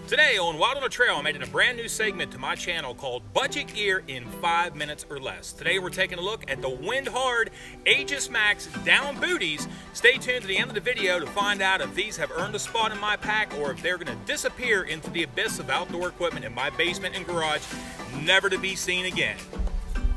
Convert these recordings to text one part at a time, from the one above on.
Today on Wild on the Trail, I'm adding a brand new segment to my channel called Budget Gear in 5 minutes or less. Today we're taking a look at the wind-hard Aegismax down booties. Stay tuned to the end of the video to find out if these have earned a spot in my pack or if they're going to disappear into the abyss of outdoor equipment in my basement and garage, never to be seen again.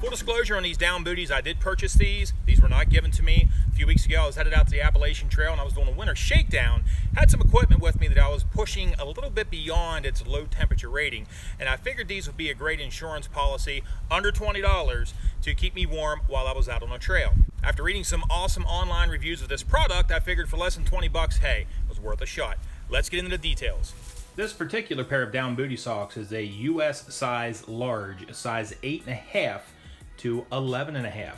Full disclosure on these down booties, I did purchase these. These were not given to me. A few weeks ago, I was headed out to the Appalachian Trail and I was doing a winter shakedown. Had some equipment with me that I was pushing a little bit beyond its low temperature rating, and I figured these would be a great insurance policy, under $20, to keep me warm while I was out on the trail. After reading some awesome online reviews of this product, I figured for less than 20 bucks, hey, it was worth a shot. Let's get into the details. This particular pair of down booty socks is a US size large, size 8.5 to 11.5.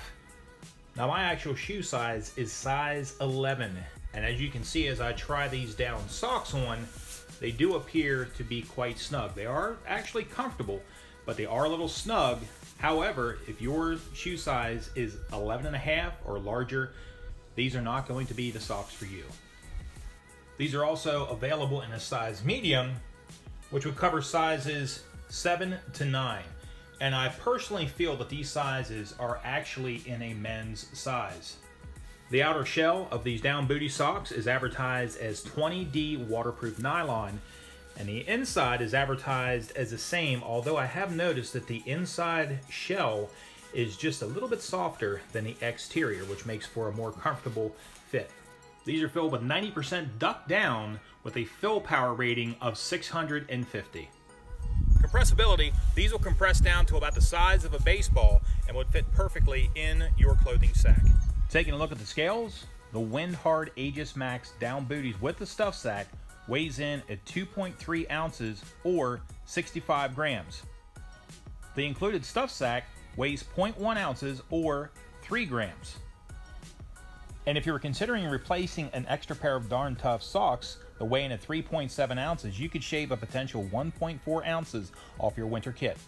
Now my actual shoe size is size 11, and as you can see as I try these down socks on, they do appear to be quite snug. They are actually comfortable, but they are a little snug. However, if your shoe size is 11.5 or larger, these are not going to be the socks for you. These are also available in a size medium, which would cover sizes 7 to 9. And I personally feel that these sizes are actually in a men's size. The outer shell of these down booty socks is advertised as 20D waterproof nylon, and the inside is advertised as the same, although I have noticed that the inside shell is just a little bit softer than the exterior, which makes for a more comfortable fit. These are filled with 90% duck down with a fill power rating of 650. Compressibility, these will compress down to about the size of a baseball and would fit perfectly in your clothing sack. Taking a look at the scales, the wind-hard Aegismax down booties with the stuff sack weighs in at 2.3 ounces or 65 grams. The included stuff sack weighs 0.1 ounces or 3 grams. And if you were considering replacing an extra pair of Darn Tough socks that weigh in at 3.7 ounces, you could shave a potential 1.4 ounces off your winter kit.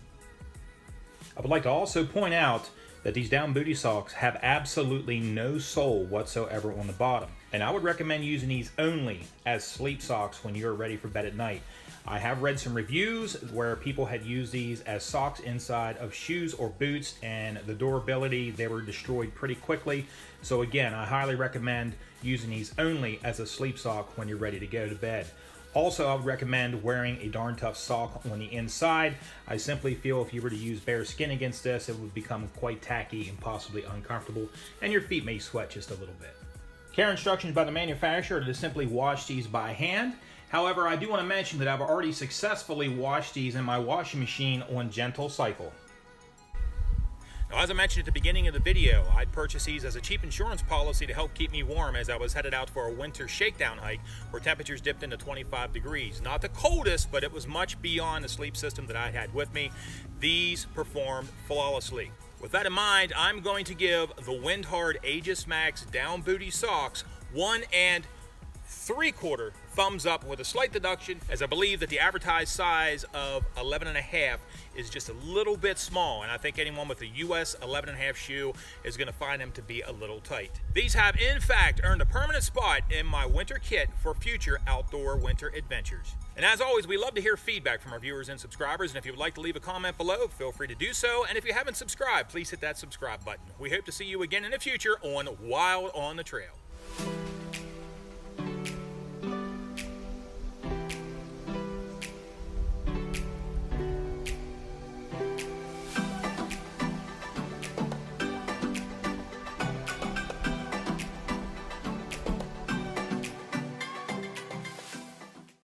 I would like to also point out that these down booty socks have absolutely no sole whatsoever on the bottom. And I would recommend using these only as sleep socks when you're ready for bed at night. I have read some reviews where people had used these as socks inside of shoes or boots, and the durability, they were destroyed pretty quickly. So again, I highly recommend using these only as a sleep sock when you're ready to go to bed. Also, I would recommend wearing a Darn Tough sock on the inside. I simply feel if you were to use bare skin against this, it would become quite tacky and possibly uncomfortable, and your feet may sweat just a little bit. Care instructions by the manufacturer are to simply wash these by hand. However, I do want to mention that I've already successfully washed these in my washing machine on gentle cycle. Now, as I mentioned at the beginning of the video, I'd purchased these as a cheap insurance policy to help keep me warm as I was headed out for a winter shakedown hike where temperatures dipped into 25 degrees. Not the coldest, but it was much beyond the sleep system that I had with me. These performed flawlessly. With that in mind, I'm going to give the wind-hard Aegismax down booty socks 1 3/4 thumbs up with a slight deduction, as I believe that the advertised size of 11.5 is just a little bit small, and I think anyone with a US 11.5 shoe is going to find them to be a little tight. These have in fact earned a permanent spot in my winter kit for future outdoor winter adventures. And as always, we love to hear feedback from our viewers and subscribers, and if you would like to leave a comment below, feel free to do so, and if you haven't subscribed, please hit that subscribe button. We hope to see you again in the future on Wild on the Trail.